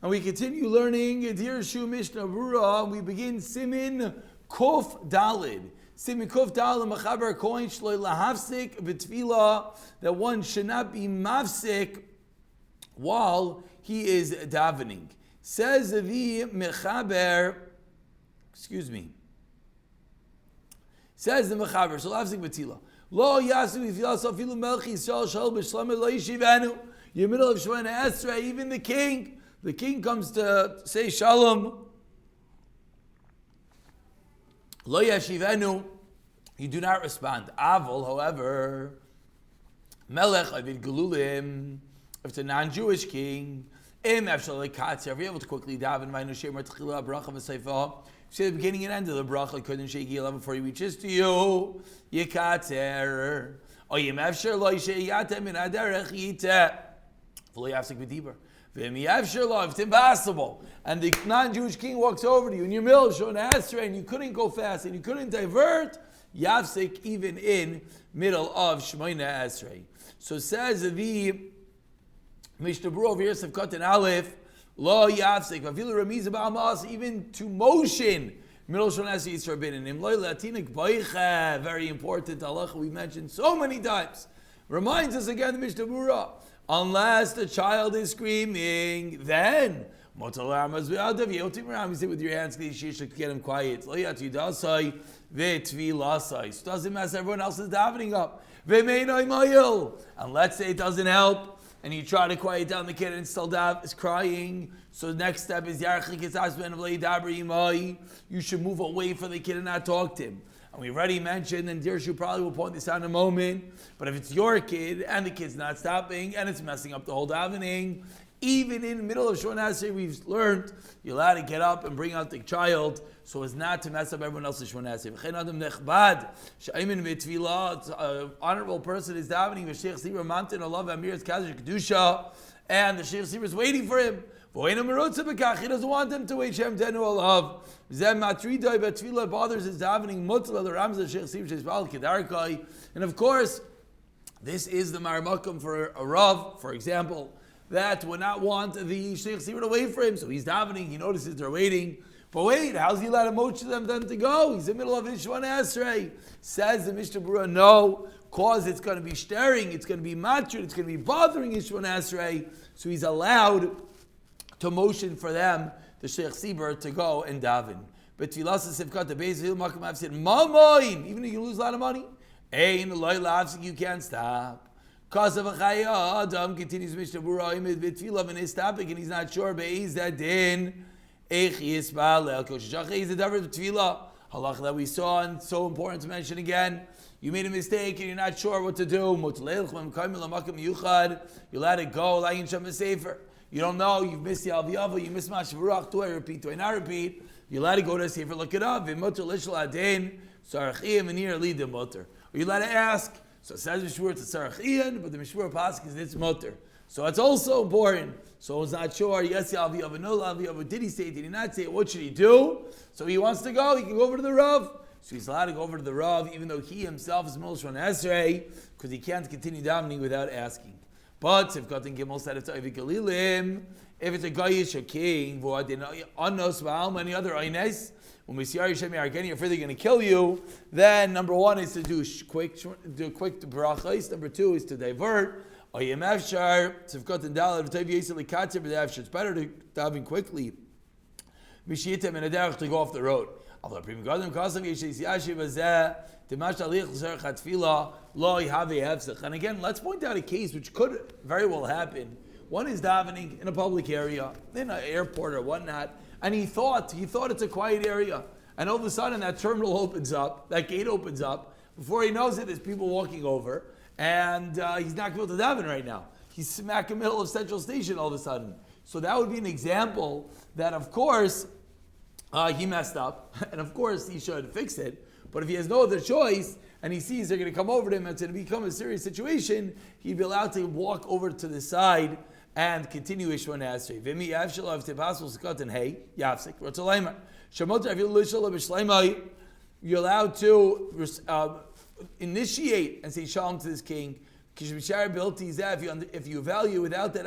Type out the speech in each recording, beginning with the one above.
And we continue learning Dirshu Mishnah Berurah. We begin Siman Kuf Dalid. Siman Kuf Dalid Machaber Koin Shloi Lahavsik B'Tfilah, that one should not be mafsik while he is davening. Says the Mechaber, says the Mechaber, so Lahavsik B'Tfilah. Lo Yasu B'Tfilah Sofilu Melchi Yisrael Shal B'Shlomo Lo Yishivenu. You're middle of Shemona Esrei, even the king comes to say Shalom. Lo yashivenu, you do not respond. Avol, however, Melech Avid Gelulim, if it's a non-Jewish king, Im Efshalei Katzer, if you're able to quickly daven, Vainu Shemer Tchila Bracha V'Seifa, say the beginning and end of the bracha, couldn't shake Yelav before he reaches to you, Yekatzer, or Yim Efshar Lo Yishayatem Min Aderech Yiteh, V'Lo Yafsik V'Dibar. If it's impossible, and the non-Jewish king walks over to you in your middle, Shona Esrei, and you couldn't go fast and you couldn't divert, Yafsik even in middle of Shemona Esrei. So says the Mishnah Berurah over here, Sevkat and Aleph, Lo Yafsik, Vavilu Ramiz Ba'amas, even to motion, middle of Shemona Esrei is forbidden. Imloi Latinik Baicha, very important halacha we mentioned so many times. Reminds us again the Mishnah Berurah. Unless the child is screaming, then you say with your hands, to get him quiet. So it doesn't mess everyone else is davening up. And let's say it doesn't help, and you try to quiet down the kid and still is crying. So the next step is you should move away from the kid and not talk to him. And we already mentioned, and Dirshu probably will point this out in a moment, but if it's your kid and the kid's not stopping and it's messing up the whole davening, even in the middle of Shemona Esrei, we've learned you're allowed to get up and bring out the child so as not to mess up everyone else's Shemona Esrei. An honorable person is davening, and the Sheikh Sibra is waiting for him. He doesn't want them to wait. It bothers his davening. And of course, this is the marmakum for a Rav, for example, that would not want the Sheikh Sibra to wait for him. So he's davening, he notices they're waiting. But wait, how's he allowed to motion them to go? He's in the middle of his Shemona Esrei. Says the Mishnah Berurah, no, cause it's going to be staring, it's going to be matrud, it's going to be bothering his Shemona Esrei. So he's allowed to motion for them, the Sheikh Sibra, to go and daven. But the base I've said, even if you lose a lot of money, you can't stop. Cause of a chaya adam continues Mishnah Berurah and his topic, and he's not sure. Be'ez that din is the difference between halach that we saw, and so important to mention again. You made a mistake and you're not sure what to do. You let it go. You don't know, you've missed the Alviyava, you missed Mashavarach, do I repeat, do I not repeat? You let it go to a Sefer, look it up. Or you let it ask. So it says Mishmur to Sarachian, but the Mishmur Pasuk is it's mutter. So it's also important. So he's not sure, yes, Alviyava, no Alviyava, did he say it, did he not say it, what should he do? So he wants to go, he can go over to the Rav. So he's allowed to go over to the Rav, even though he himself is Mil Shemona Esrei, because he can't continue davening without asking. But if Katan Gimel said it's Oivik Galilim, if it's a Gayish, a king, Anos, Va'al, any other Aynes, when we see Arishem Yargeni, you're afraid they're going to kill you, then number one is to do quick brachos, number two is to divert. Oyem Efshar, if Katan Dalad, if Taiv Yisrael Katzer, but it's better to daven quickly. Mishitem and Aderech to go off the road. And again, let's point out a case which could very well happen. One is davening in a public area, in an airport or whatnot, and he thought it's a quiet area. And all of a sudden that terminal opens up, that gate opens up. Before he knows it, there's people walking over, and he's not going to daven right now. He's smack in the middle of Central Station all of a sudden. So that would be an example that, of course, he messed up, and of course he should fix it. But if he has no other choice, and he sees they're going to come over to him, and it's going to become a serious situation, he'd be allowed to walk over to the side and continue his Shemona Esrei. You're allowed to initiate and say shalom to this king. If you value without that,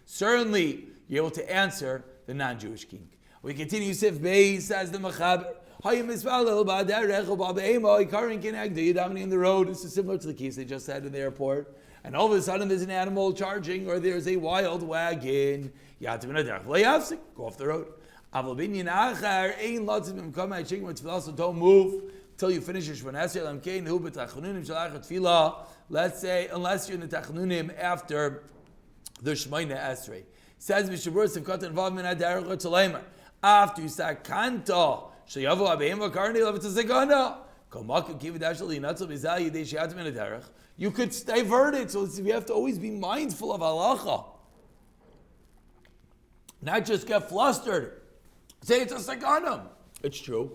certainly you're able to answer the non-Jewish king. We continue. Sif Beis says the Mechaber. You're davening in the road. This is similar to the case they just had in the airport. And all of a sudden there's an animal charging, or there's a wild wagon. Go off the road. Don't move till you finish your Shvanasya. Let's say, unless you're in the Tachanunim after the Shemaina Esrei. Says Mishabur Sivkot involved in Adarach Tzalaimar. After you start Kanta, Shayavu Abeim Vakarni Love to Sagana. You could divert it, so we have to always be mindful of halacha. Not just get flustered. Say it's a sakana. It's true.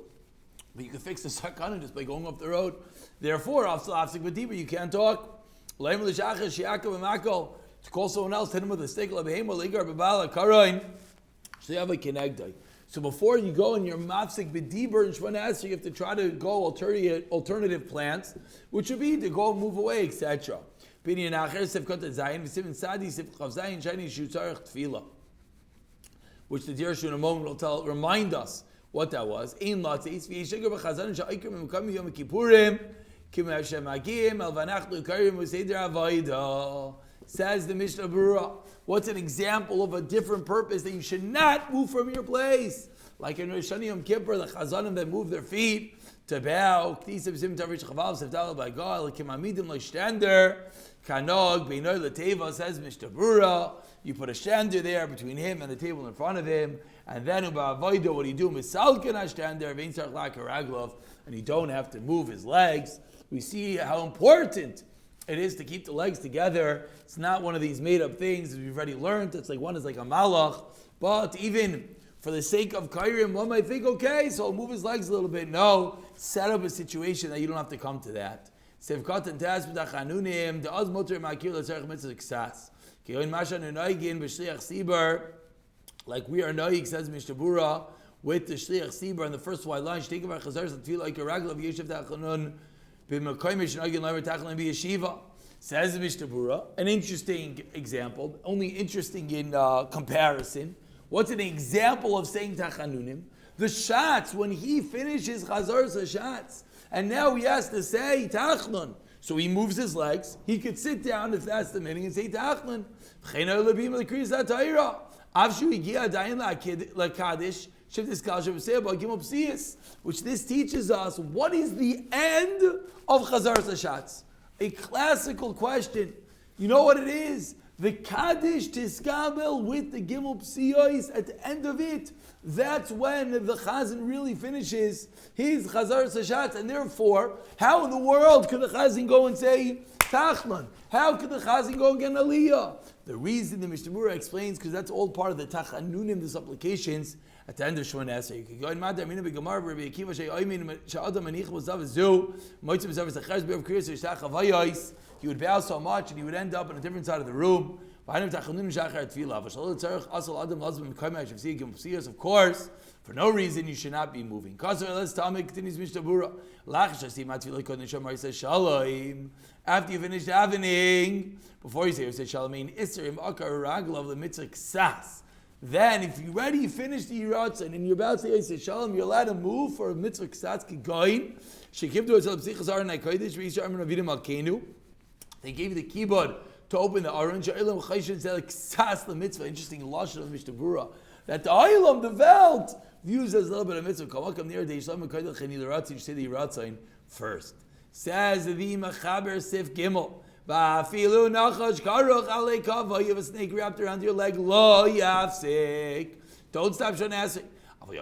But you can fix the sakana just by going up the road. Therefore, you can't talk. To call someone else, hit him with a stick. So before you go in your mafsik b'diber and shvanas, you have to try to go alternative plans, which would be to go move away, etc. Which the Dirshu in a moment will remind us what that was. Says the Mishnah Berurah. What's an example of a different purpose that you should not move from your place? Like in Rosh Hashanah Yom Kippur, the Chazanim that move their feet to bow. Says Mishnah Berurah. You put a shander there between him and the table in front of him, and then what do you do? And you don't have to move his legs. We see how important it is to keep the legs together. It's not one of these made-up things that we've already learned. It's like one is like a malach. But even for the sake of Kairim, one might think, okay, so I'll move his legs a little bit. No, set up a situation that you don't have to come to that. Like we are noig, says Mishnah Berurah, with the Shliach Sibur, and the first white line, says the Mishnah Berurah, an interesting example, only interesting in comparison. What's an example of saying Tachanunim? The shots, when he finishes Chazar shots, and now he has to say Tachnun. So he moves his legs, he could sit down if that's the meaning and say Tachnun. Which this teaches us what is the end of Chazar Sashatz. A classical question. You know what it is? The Kaddish Tiskabel with the Gimel Psiyos at the end of it. That's when the Chazan really finishes his Chazar Sashatz, and therefore, how in the world could the Chazan go and say Tachman? How could the Chazan go and get an Aliyah? The reason the Mishnah Berurah explains, because that's all part of the Tachanunim, the supplications, at the end of Shemona Esrei. You can go in Madar Mina B'Gemar Rabbi Akiva She'aymin She'adam Anich Mozav Zu Moitzim Zav Zachar B'Av Kriyas Yishtach Havayos. He would bow so much and he would end up in a different side of the room. Of course, for no reason you should not be moving. Continues Mishnah Berurah. After you finish davening, before you say Shalom, Isserim Akar Raglav of the Mitzvah Ksas. Then, if you already finished the Yiratzin and you're about to say Shalom, you're allowed to move for a Mitzvah Ksas Kigoin. They gave you the keyboard to open the orange. The mitzvah. Interesting lashon of Mishnah Berurah. That the Olam, the Welt, views as a little bit of mitzvah. Come near the Yishlaim Koydel Cheni L'Ratzin. You say the Yiratzin first. Says the Mechaber Sif Gimel. Va'afilu nachash karuch alei kava. You have a snake wrapped around your leg. Lo yafsik. Don't stop shonasik. But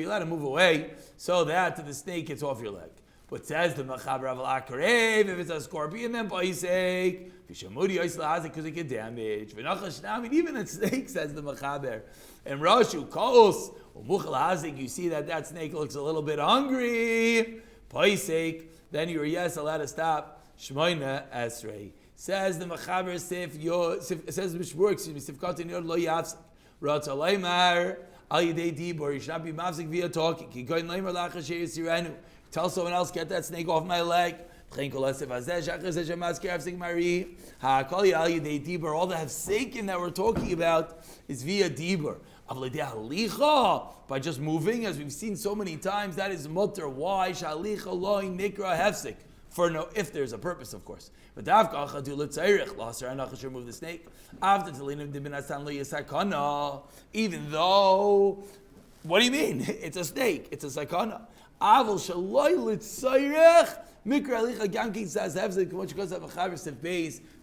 you let him move away so that the snake gets off your leg. But says the Mechaber Aval Akarev, if it's a scorpion, then Paisek, Vishamudi Yisla because it get damaged. Even a snake, says the Mechaber. And Rashu Kos, Muchal Hazik, you see that snake looks a little bit hungry. Paisek, then you're allowed to stop. Shmoina Esrei. Says the Mechaber says Mishbur, Sifkatin Yod Lo Yafsik. Ratza Leimar, Al Yidei Dibor, you should not be mafsik via talking. Tell someone else, get that snake off my leg. All the hefsekin that we're talking about is via dibur. By just moving, as we've seen so many times, that is mutter. Why? Nikra hefsek. For no, if there's a purpose, of course. But remove the snake. Even though, what do you mean? It's a snake. It's a sakana.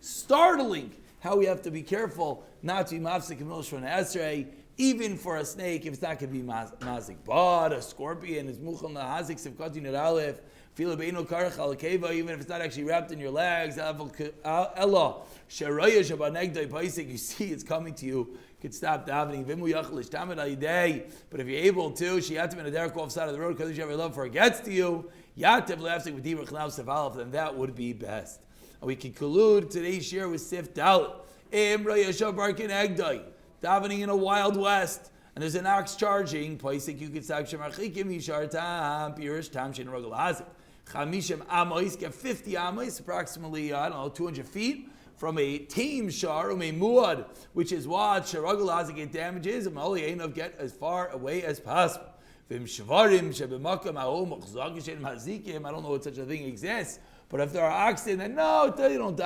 Startling how we have to be careful not to be mafsik and milshon esrei, even for a snake, if it's not going to be mazik. But a scorpion is muchal nahazik sivkati niralef, fila beino karach al keva, even if it's not actually wrapped in your legs. Ella sheraya shabanegdai paisik, you see it's coming to you. You could stop davening. Vimu yachlish tamid ayidei. But if you're able to, shiatim in a derek off side of the road because you have your love for it gets to you. Yativ leafsik with divrei chnav sevalaf. Then that would be best. And we can conclude today's share with Sif Dalit. Imra Yashav Barkin Egdai. Davening in a wild west, and there's an ox charging. Paisik you could say Shemarchikim Yishar Tam Pirish Tam Shin Rogel Hazik. Chamishim Amos, get 50 Amos, approximately 200 feet from a tame shar, a muad, which is what Sharogel Hazik get damages, and only aim of get as far away as possible. Vim Shvarim Shebemakam Ahom Chzagishin Hazikim. I don't know if such a thing exists, but if there are oxen, then no, they don't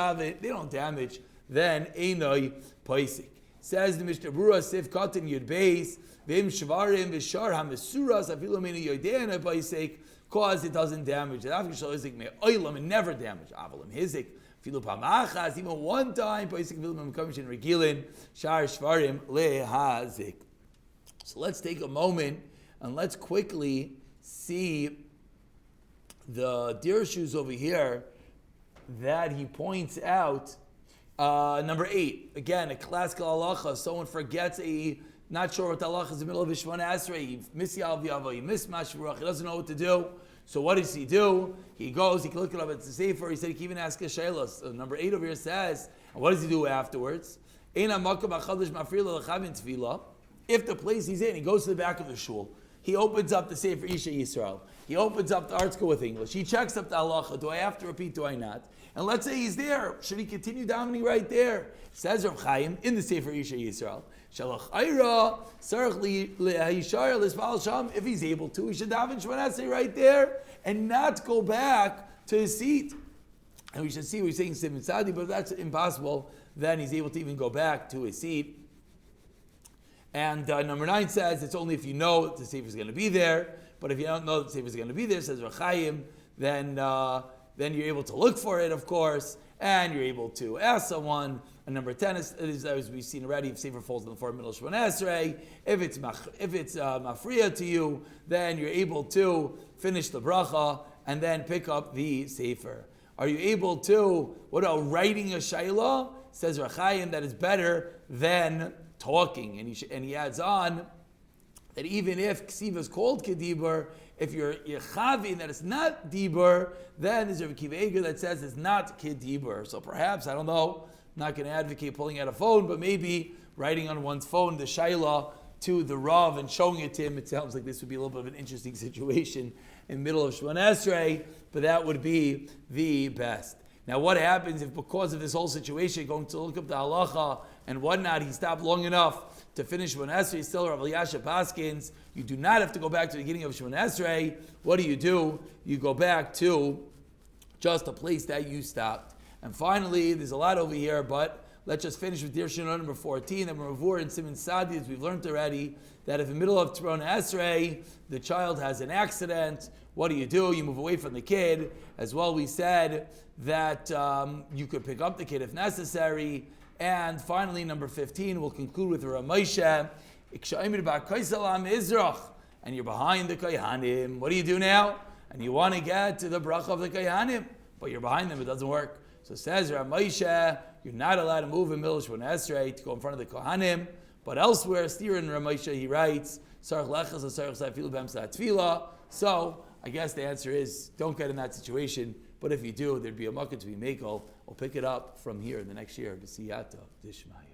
damage, then Einoi Paisik. Says the Mishnah Berurah, Sif Katan Yud Beis, Vim Shvarim Vishar HaMesuras Afilu Mini Yodeana Paisik, cause it doesn't damage. It never damage. Avalim Hizik, Filu Pamachas, even one time Paisik Vilu Memkamishin Regilin, Shar Shvarim Lehazik. So let's take a moment and let's quickly see the Dirshus over here that he points out. Number 8, again, a classical halacha. Someone forgets not sure what the halacha is in the middle of Shemona Esrei. He missed Yalviyavo, he missed Mashvuach, he doesn't know what to do. So what does he do? He goes, he can look it up at the Sefer, he said he can even ask a Shayla. So number 8 over here says, and what does he do afterwards? If the place he's in, he goes to the back of the shul, he opens up the Sefer Isha Yisrael, he opens up the article with English, he checks up the halacha, do I have to repeat, do I not? And let's say he's there. Should he continue davening right there? Says Rav Chaim in the Sefer Isha Yisrael. If he's able to, he should daven Shemona Esrei right there and not go back to his seat. And we should see what he's saying Siman Sadi, but if that's impossible, then he's able to even go back to his seat. And number 9 says it's only if you know that the Sefer is going to be there. But if you don't know that the Sefer is going to be there, says Rav Chaim, then you're able to look for it, of course, and you're able to ask someone. And number 10 is as we've seen already, if Sefer falls in the middle of Shemona Esrei, if it's mafriya to you, then you're able to finish the bracha and then pick up the Sefer. Are you able to, what about writing a shayla? Says Rav Chaim that is better than talking. And he adds on that even if ksiva is called kedibur, if you're chavin that it's not dibur, then there's a Kiva Eger that says it's not kedibur. So perhaps, I don't know, I'm not going to advocate pulling out a phone, but maybe writing on one's phone the shayla to the Rav and showing it to him. It sounds like this would be a little bit of an interesting situation in the middle of Shemona Esrei, but that would be the best. Now what happens if because of this whole situation, going to look up the halacha and whatnot, he stopped long enough to finish Shemona Esrei, still Rav Elyashiv Paskins, you do not have to go back to the beginning of Shemona Esrei. What do? You go back to just a place that you stopped. And finally, there's a lot over here, but let's just finish with Dirshu Mishnah number 14, that we're in Siman Sadi, as we've learned already, that if in the middle of Shemona Esrei, the child has an accident, what do? You move away from the kid. As well, we said that you could pick up the kid if necessary. And finally, number 15, we'll conclude with Ramosha. And you're behind the Kayhanim. What do now? And you want to get to the bracha of the Kayhanim, but you're behind them, it doesn't work. So says Ramosha, you're not allowed to move in middle of Shemona Esrei to go in front of the Kohanim. But elsewhere, still in Ramosha, he writes, so I guess the answer is, don't get in that situation. But if you do, there'd be a makkah to be makel. I'll pick it up from here in the next year. B'siyata Dishmaya.